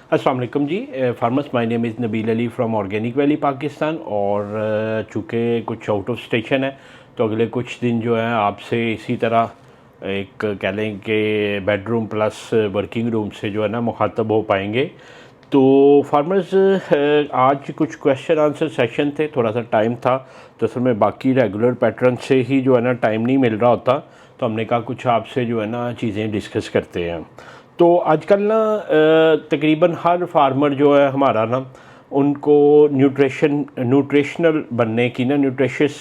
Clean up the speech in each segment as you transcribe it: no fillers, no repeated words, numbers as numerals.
अस्सलाम वालेकुम जी। Farmers, my name is Nabeel Ali from organic valley Pakistan. और चूँकि कुछ आउट ऑफ स्टेशन है तो अगले कुछ दिन जो है आपसे इसी तरह एक कह लें कि बेडरूम प्लस वर्किंग रूम से जो है ना मुखातब हो पाएंगे। तो फार्मर्स, आज कुछ क्वेश्चन आंसर सेशन थे, थोड़ा सा टाइम था तो असल में बाकी रेगुलर पैटर्न से ही जो है ना टाइम नहीं मिल रहा होता, तो हमने कहा कुछ आपसे जो है ना चीज़ें डिस्कस करते हैं। तो आजकल ना तकरीबन हर फार्मर जो है हमारा ना, उनको न्यूट्रिशनल बनने की ना, न्यूट्रिशियस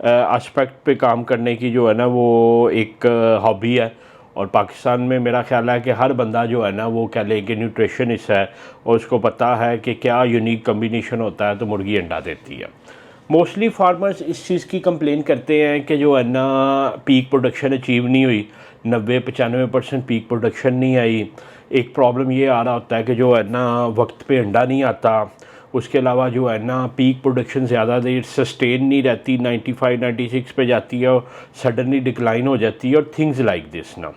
एस्पेक्ट पे काम करने की जो है ना वो एक हॉबी है। और पाकिस्तान में मेरा ख्याल है कि हर बंदा जो है ना वो कह ले कि न्यूट्रिशनिस्ट है और उसको पता है कि क्या यूनिक कम्बिनेशन होता है तो मुर्गी अंडा देती है। मोस्टली फार्मर्स इस चीज़ की कंप्लेन करते हैं कि जो है ना पीक प्रोडक्शन अचीव नहीं हुई, 90-95% पीक प्रोडक्शन नहीं आई। एक प्रॉब्लम ये आ रहा होता है कि जो है ना वक्त पे अंडा नहीं आता। उसके अलावा जो है ना पीक प्रोडक्शन ज़्यादा देर सस्टेन नहीं रहती, 95-96 पे जाती है और सडनली डिक्लाइन हो जाती है और थिंग्स लाइक दिस ना।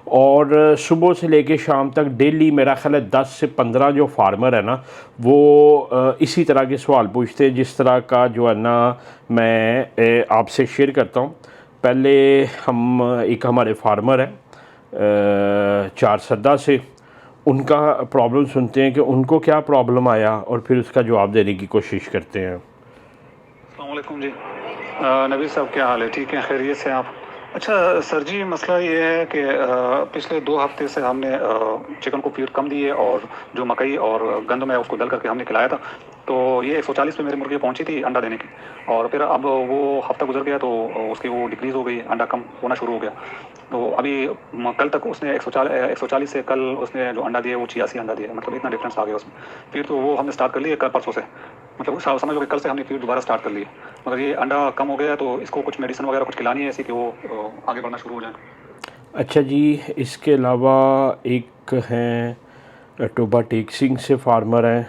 और सुबह से लेके शाम तक डेली मेरा ख्याल है 10 से 15 जो फार्मर है ना वो इसी तरह के सवाल पूछते हैं, जिस तरह का जो है ना मैं आपसे शेयर करता हूँ। पहले हम एक हमारे फार्मर हैं चार सद्दा से, उनका प्रॉब्लम सुनते हैं कि उनको क्या प्रॉब्लम आया और फिर उसका जवाब देने की कोशिश करते हैं। अस्सलाम वालेकुम जी। नबी साहब, क्या हाल है? ठीक है, खैरियत से आप? अच्छा सर जी, मसला ये है कि पिछले 2 हफ्ते से हमने चिकन को फीड कम दी है और जो मकई और गंदम है उसको दल करके हमने खिलाया था। तो ये 140 पे मेरी मुर्गी पहुंची थी अंडा देने की, और फिर अब वो हफ्ता गुजर गया तो उसकी वो डिक्रीज़ हो गई, अंडा कम होना शुरू हो गया। तो अभी कल तक उसने 140 से कल उसने जो अंडा दिए वो 86 अंडा दिए, मतलब इतना डिफरेंस आ गया उसमें। फिर तो वो हमने स्टार्ट कर लिए कल परसों से, मतलब समझ लो कि कल से हमने फिर दोबारा स्टार्ट कर लिए। मगर ये अंडा कम हो गया तो इसको कुछ मेडिसिन वगैरह कुछ खिलानी है ऐसी कि वो आगे बढ़ना शुरू हो जाए। अच्छा जी, इसके अलावा एक हैं टोबा टेक सिंह से फार्मर हैं,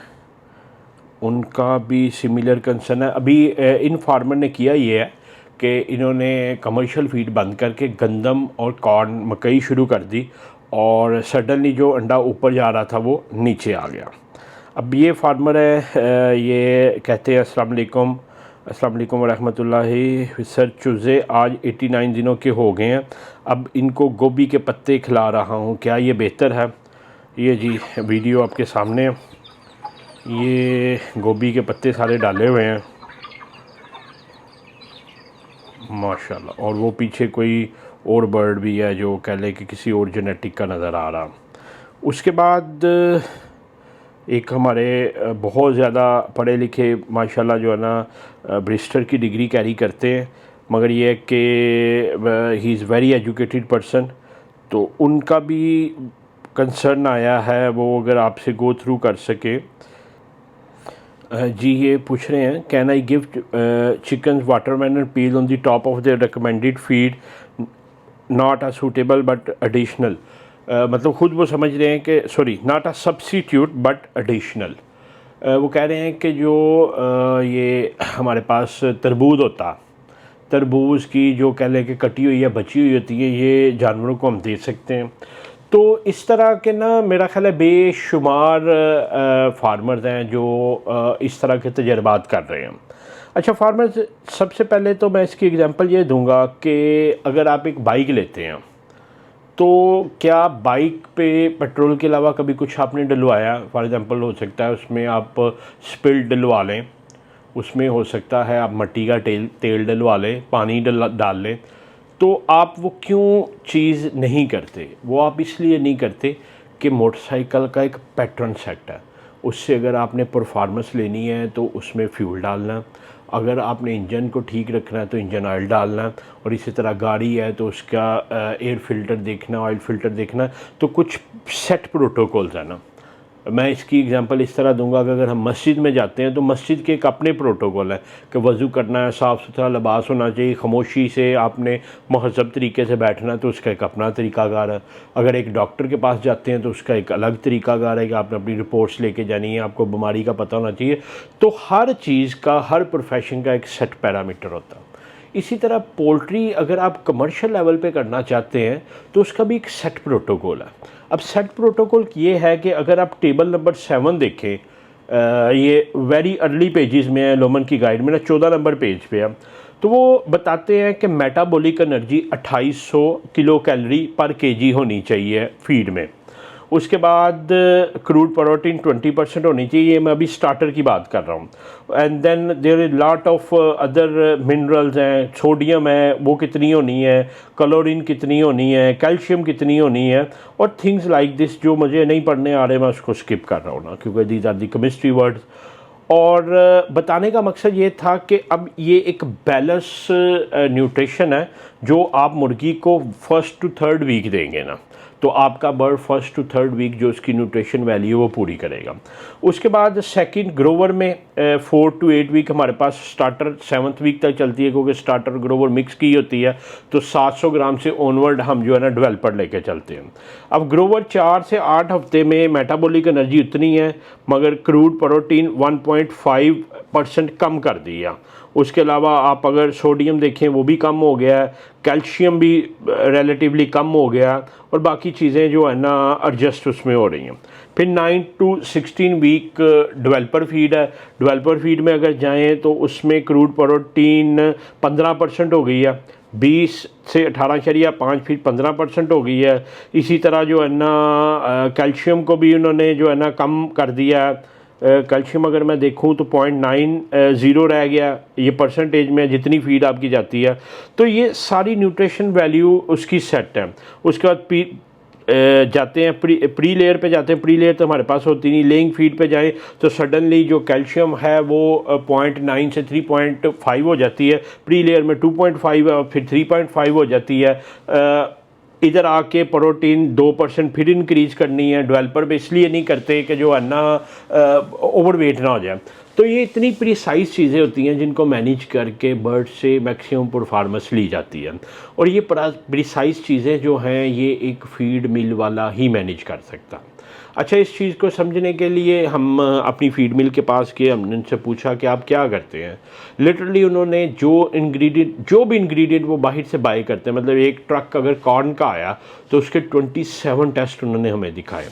उनका भी सिमिलर कंसर्न है। अभी इन फार्मर ने किया ये है कि इन्होंने कमर्शियल फीड बंद करके गंदम और कॉर्न मकई शुरू कर दी और सडनली जो अंडा ऊपर जा रहा था वो नीचे आ गया। अब ये फार्मर है, ये कहते हैं अस्सलाम वालेकुम रहमतुल्लाहि सर, चूज़े आज 89 दिनों के हो गए हैं, अब इनको गोभी के पत्ते खिला रहा हूँ, क्या ये बेहतर है? ये जी वीडियो आपके सामने है, ये गोभी के पत्ते सारे डाले हुए हैं माशाल्लाह। और वो पीछे कोई और बर्ड भी है जो कह ले कि किसी और जेनेटिक का नज़र आ रहा। उसके बाद एक हमारे बहुत ज़्यादा पढ़े लिखे माशाल्लाह जो है ना ब्रिस्टर की डिग्री कैरी करते हैं, मगर ये है कि he is very educated person, तो उनका भी कंसर्न आया है, वो अगर आपसे गो थ्रू कर सके। जी ये पूछ रहे हैं, can I give chicken watermelon peel on the top of the recommended feed, not a suitable but additional. मतलब ख़ुद वो समझ रहे हैं कि sorry not a substitute but additional. वो कह रहे हैं कि जो ये हमारे पास तरबूज होता, तरबूज की जो कह लें कि कटी हुई या बची हुई होती है, ये जानवरों को हम दे सकते हैं। तो इस तरह के ना मेरा ख्याल है बेशुमार फार्मर्स हैं जो इस तरह के तजर्बात कर रहे हैं। अच्छा फार्मर्स, सबसे पहले तो मैं इसकी एग्जांपल ये दूंगा कि अगर आप एक बाइक लेते हैं तो क्या बाइक पे पेट्रोल के अलावा कभी कुछ आपने डलवाया? फॉर एग्ज़ाम्पल हो सकता है उसमें आप स्पिल डलवा लें, उसमें हो सकता है आप मिट्टी का तेल डलवा लें, पानी डाल लें। तो आप वो क्यों चीज़ नहीं करते? वो आप इसलिए नहीं करते कि मोटरसाइकिल का एक पैटर्न सेट है, उससे अगर आपने परफॉर्मेंस लेनी है तो उसमें फ्यूल डालना, अगर आपने इंजन को ठीक रखना है तो इंजन ऑयल डालना, और इसी तरह गाड़ी है तो उसका एयर फिल्टर देखना, ऑयल फिल्टर देखना। तो कुछ सेट प्रोटोकॉल्स है ना। मैं इसकी एग्जांपल इस तरह दूंगा कि अगर हम मस्जिद में जाते हैं तो मस्जिद के एक अपने प्रोटोकॉल है कि वज़ू करना है, साफ़ सुथरा लिबास होना चाहिए, खामोशी से आपने महज़ब तरीके से बैठना है, तो उसका एक अपना तरीक़ाकार है। अगर एक डॉक्टर के पास जाते हैं तो उसका एक अलग तरीक़ाकार है कि आपने अपनी रिपोर्ट्स लेके जानी है, आपको बीमारी का पता होना चाहिए। तो हर चीज़ का, हर प्रोफेशन का एक सेट पैरामीटर होता है। इसी तरह पोल्ट्री अगर आप कमर्शियल लेवल पे करना चाहते हैं तो उसका भी एक सेट प्रोटोकॉल है। अब सेट प्रोटोकॉल ये है कि अगर आप टेबल नंबर 7 देखें, ये वेरी अर्ली पेजेस में है लोमन की गाइड में ना, 14 नंबर पेज पे है, तो वो बताते हैं कि मेटाबॉलिक एनर्जी 2800 किलो कैलोरी पर केजी होनी चाहिए फीड में। उसके बाद क्रूड प्रोटीन 20% होनी चाहिए, मैं अभी स्टार्टर की बात कर रहा हूँ। And then there is lot of other minerals हैं, सोडियम है वो कितनी होनी है, क्लोरीन कितनी होनी है, कैल्शियम कितनी होनी है, और थिंग्स लाइक दिस जो मुझे नहीं पढ़ने आ रहे मैं उसको स्किप कर रहा हूँ ना, क्योंकि these are the chemistry words. और बताने का मकसद ये था कि अब ये एक बैलेंस न्यूट्रिशन है जो आप मुर्गी को 1st to 3rd वीक देंगे ना, तो आपका bird 1st to 3rd week जो उसकी न्यूट्रिशन वैल्यू वो पूरी करेगा। उसके बाद सेकंड ग्रोवर में 4 to 8 वीक हमारे पास, स्टार्टर 7th वीक तक चलती है क्योंकि स्टार्टर ग्रोवर मिक्स की होती है, तो 700 ग्राम से ऑनवर्ड हम जो है ना डेवलपर लेके चलते हैं। अब ग्रोवर 4 से 8 हफ्ते में मेटाबॉलिक एनर्जी उतनी है मगर क्रूड प्रोटीन 1.5% कम कर दिया। उसके अलावा आप अगर सोडियम देखें वो भी कम हो गया है, कैल्शियम भी रिलेटिवली कम हो गया, और बाकी चीज़ें जो है ना एडजस्ट उसमें हो रही हैं। फिर 9 to 16 वीक डेवलपर फीड है। डेवलपर फीड में अगर जाएं तो उसमें क्रूड प्रोटीन 15% हो गई है, 20 से 18.5 फिर 15% हो गई है। इसी तरह जो है ना कैल्शियम को भी उन्होंने जो है ना कम कर दिया है। कैल्शियम अगर मैं देखूं तो 0.90 रह गया ये परसेंटेज में जितनी फीड आपकी जाती है। तो ये सारी न्यूट्रिशन वैल्यू उसकी सेट है। उसके बाद जाते हैं प्री लेयर पे जाते हैं। प्री लेयर तो हमारे पास होती नहीं, लेइंग फीड पे जाएं तो सडनली जो कैल्शियम है वो 0.9 से 3.5 हो जाती है, प्री लेयर में 2.5 और फिर 3.5 हो जाती है। इधर आके प्रोटीन 2% फिर इंक्रीज करनी है। डेवलपर पे इसलिए नहीं करते कि जो है ना ओवरवेट ना हो जाए। तो ये इतनी प्रिसाइज चीज़ें होती हैं जिनको मैनेज करके बर्ड से मैक्सिमम परफॉर्मेंस ली जाती है, और ये प्रिसाइज चीज़ें जो हैं ये एक फीड मिल वाला ही मैनेज कर सकता। अच्छा, इस चीज़ को समझने के लिए हम अपनी फीड मिल के पास गए, हमने उनसे पूछा कि आप क्या करते हैं। लिटरली उन्होंने जो भी इंग्रेडिएंट वो बाहर से बाय करते हैं, मतलब एक ट्रक अगर कॉर्न का आया तो उसके 27 टेस्ट उन्होंने हमें दिखाए।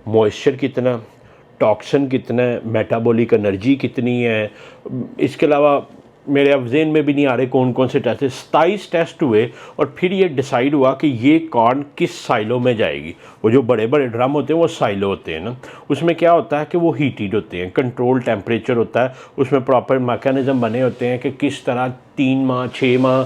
मॉइस्चर कितना, टॉक्सिन कितना है, मेटाबॉलिक एनर्जी कितनी है। इसके अलावा मेरे अब ज़हन में भी नहीं आ रहे कौन कौन से टेस्ट है। 27 टेस्ट हुए और फिर ये डिसाइड हुआ कि ये कॉर्न किस साइलो में जाएगी। वो जो बड़े बड़े ड्रम होते हैं वो साइलो होते हैं ना, उसमें क्या होता है कि वो हीटेड होते हैं, कंट्रोल टेम्परेचर होता है, उसमें प्रॉपर मैकेनिज़्म बने होते हैं कि किस तरह 3 माह 6 माह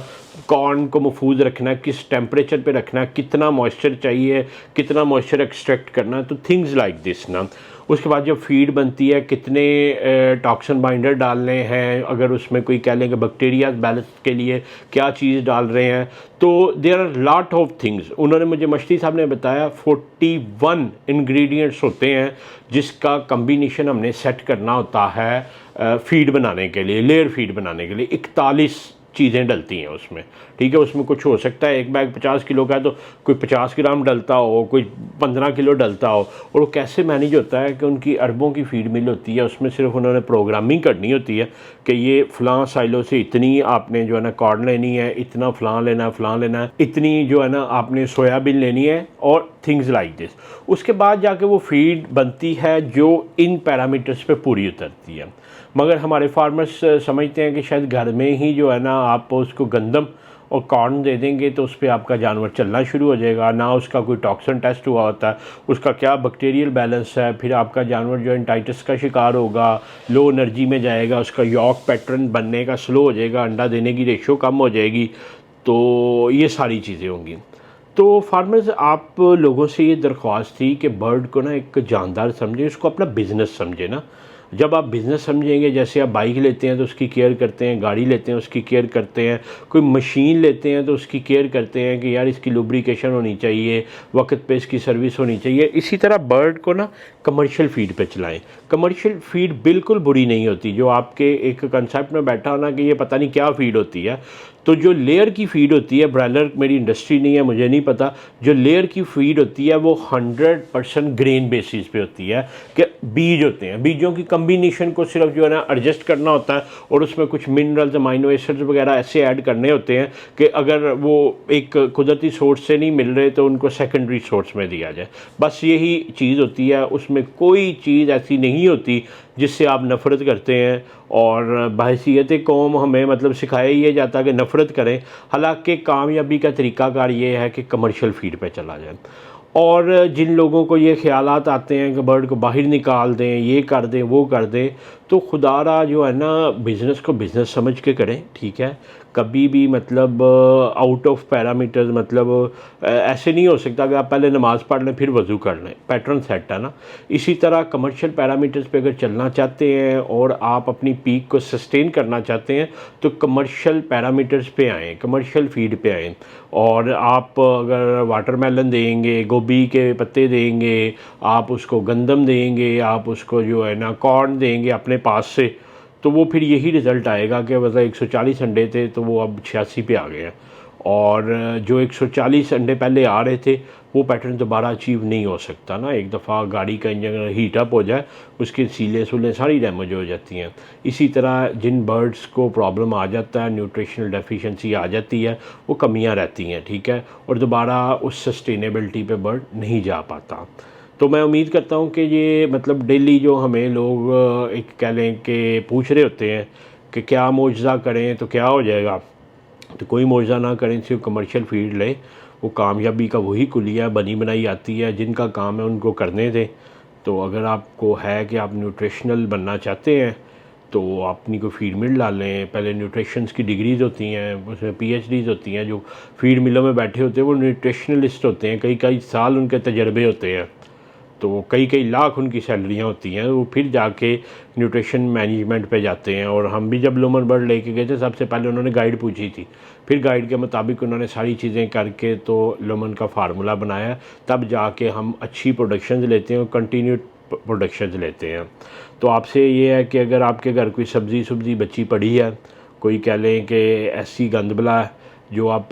कॉर्न को महफूज रखना है, किस टेम्परेचर पे रखना है, कितना मॉइस्चर चाहिए, कितना मॉइस्चर एक्सट्रैक्ट करना है। तो थिंग्स लाइक दिस ना। उसके बाद जब फीड बनती है कितने टॉक्सिन बाइंडर डालने हैं, अगर उसमें कोई कह लें कि बैक्टीरिया बैलेंस के लिए क्या चीज़ डाल रहे हैं, तो there are lot of things. उन्होंने मुझे मछली साहब ने बताया 41 इंग्रेडिएंट्स होते हैं जिसका कम्बिनेशन हमने सेट करना होता है फीड बनाने के लिए, लेयर फीड बनाने के लिए। 41 चीज़ें डलती हैं उसमें, ठीक है। उसमें कुछ हो सकता है, एक बैग 50 किलो का है तो कोई 50 ग्राम डलता हो, कोई 15 किलो डलता हो। और वो कैसे मैनेज होता है कि उनकी अरबों की फीड मिल होती है, उसमें सिर्फ उन्होंने प्रोग्रामिंग करनी होती है कि ये फ़लाँ साइलो से इतनी आपने जो है ना कॉर्न लेनी है, इतना फ़लाँ लेना है, फ़लाँ लेना है, इतनी जो है ना आपने सोयाबीन लेनी है, और थिंग्स लाइक दिस। उसके बाद जाके वो फीड बनती है जो इन पैरामीटर्स पे पूरी उतरती है। मगर हमारे फार्मर्स समझते हैं कि शायद घर में ही जो है ना आप उसको गंदम और कॉर्न दे देंगे तो उस पर आपका जानवर चलना शुरू हो जाएगा, ना उसका कोई टॉक्सिन टेस्ट हुआ होता है, उसका क्या बैक्टीरियल बैलेंस है, फिर आपका जानवर जो एंटाइटिस का शिकार होगा, लो एनर्जी में जाएगा, उसका यॉक पैटर्न बनने का स्लो हो जाएगा, अंडा देने की रेशो कम हो जाएगी। तो ये सारी चीज़ें होंगी। तो फार्मर्स, आप लोगों से ये दरख्वास्त थी कि बर्ड को ना एक जानदार समझें, उसको अपना बिज़नेस समझे ना। जब आप बिज़नेस समझेंगे, जैसे आप बाइक लेते हैं तो उसकी केयर करते हैं, गाड़ी लेते हैं उसकी केयर करते हैं, कोई मशीन लेते हैं तो उसकी केयर करते हैं कि यार इसकी लुब्रिकेशन होनी चाहिए, वक्त पे इसकी सर्विस होनी चाहिए। इसी तरह बर्ड को ना कमर्शियल फीड पे चलाएं। कमर्शियल फीड बिल्कुल बुरी नहीं होती। जो आपके एक कंसेप्ट में बैठा होना कि ये पता नहीं क्या फीड होती है, तो जो लेयर की फ़ीड होती है, ब्रायलर मेरी इंडस्ट्री नहीं है, मुझे नहीं पता, जो लेयर की फ़ीड होती है वो 100% ग्रेन बेसिस पे होती है कि बीज होते हैं, बीजों की कम्बिनेशन को सिर्फ जो है ना एडजस्ट करना होता है और उसमें कुछ मिनरल्स, अमाइनो एसिड्स वगैरह ऐसे ऐड करने होते हैं कि अगर वो एक कुदरती सोर्स से नहीं मिल रहे तो उनको सेकेंडरी सोर्स में दिया जाए। बस यही चीज़ होती है, उसमें कोई चीज़ ऐसी नहीं होती जिससे आप नफ़रत करते हैं। और बहैसियत कौम हमें मतलब सिखाया ये जाता है कि नफ़रत करें, हालांकि कामयाबी का तरीक़ाकार ये है कि कमर्शियल फीड पे चला जाए। और जिन लोगों को ये ख़यालात आते हैं कि बर्ड को बाहर निकाल दें, ये कर दें, वो कर दें, तो खुदारा जो है ना बिज़नेस को बिज़नेस समझ के करें, ठीक है। कभी भी मतलब आउट ऑफ पैरामीटर्स, मतलब ऐसे नहीं हो सकता कि आप पहले नमाज़ पढ़ लें फिर वज़ू कर लें, पैटर्न सेट है ना। इसी तरह कमर्शियल पैरामीटर्स पे अगर चलना चाहते हैं और आप अपनी पीक को सस्टेन करना चाहते हैं तो कमर्शियल पैरामीटर्स पे आएँ, कमर्शियल फीड पे आएँ। और आप अगर वाटरमेलन देंगे, गोभी के पत्ते देंगे, आप उसको गंदम देंगे, आप उसको जो है ना कॉर्न देंगे अपने पास से, तो वो फिर यही रिज़ल्ट आएगा कि मतलब 140 अंडे थे तो वो अब 86 पे आ गए हैं। और जो 140 अंडे पहले आ रहे थे वो पैटर्न दोबारा अचीव नहीं हो सकता ना। एक दफ़ा गाड़ी का इंजन हीट अप हो जाए उसके सीलें सूलें सारी डैमेज हो जाती हैं। इसी तरह जिन बर्ड्स को प्रॉब्लम आ जाता है, न्यूट्रिशनल डेफिशिएंसी आ जाती है, वो कमियां रहती हैं, ठीक है, और दोबारा उस सस्टेनेबिलिटी पे बर्ड नहीं जा पाता। तो मैं उम्मीद करता हूँ कि ये मतलब डेली जो हमें लोग एक कह लें कि पूछ रहे होते हैं कि क्या मुआवजा करें तो क्या हो जाएगा, तो कोई मुआवजा ना करें, सिर्फ कमर्शियल फीड लें। वो कामयाबी का वही कुलिया बनी बनाई आती है, जिनका काम है उनको करने दें। तो अगर आपको है कि आप न्यूट्रिशनल बनना चाहते हैं तो अपनी को फीड मिल डालें। पहले न्यूट्रिशंस की डिग्रीज़ होती हैं, उसमें पीएचडीज़ होती हैं। जो फीड मिलों में बैठे होते हैं वो न्यूट्रिशनलिस्ट होते हैं, कई कई साल उनके तजर्बे होते हैं, तो कई कई लाख उनकी सैलरियाँ होती हैं। वो फिर जाके न्यूट्रिशन मैनेजमेंट पे जाते हैं। और हम भी जब लोमन बर्ड लेके गए थे सबसे पहले उन्होंने गाइड पूछी थी, फिर गाइड के मुताबिक उन्होंने सारी चीज़ें करके तो लोमन का फार्मूला बनाया, तब जाके हम अच्छी प्रोडक्शंस लेते हैं और कंटिन्यूड प्रोडक्शंस लेते हैं। तो आपसे ये है कि अगर आपके घर कोई सब्ज़ी बची पड़ी है, कोई कह लें कि ऐसी गंदबला है जो आप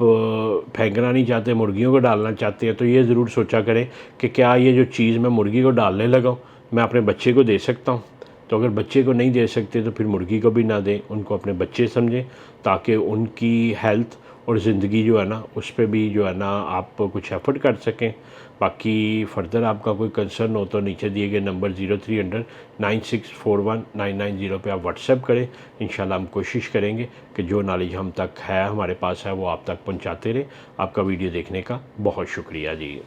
फेंकना नहीं चाहते, मुर्गियों को डालना चाहते हैं, तो ये ज़रूर सोचा करें कि क्या ये जो चीज़ मैं मुर्गी को डालने लगा हूँ मैं अपने बच्चे को दे सकता हूँ। तो अगर बच्चे को नहीं दे सकते तो फिर मुर्गी को भी ना दें, उनको अपने बच्चे समझें, ताकि उनकी हेल्थ और ज़िंदगी जो है ना उस पर भी जो है ना आप कुछ एफर्ट कर सकें। बाकी फ़र्दर आपका कोई कंसर्न हो तो नीचे दिए गए नंबर 0300 9641 990 पे आप व्हाट्सएप करें। इंशाल्लाह हम कोशिश करेंगे कि जो नॉलेज हम तक है, हमारे पास है, वो आप तक पहुंचाते रहें। आपका वीडियो देखने का बहुत शुक्रिया जी।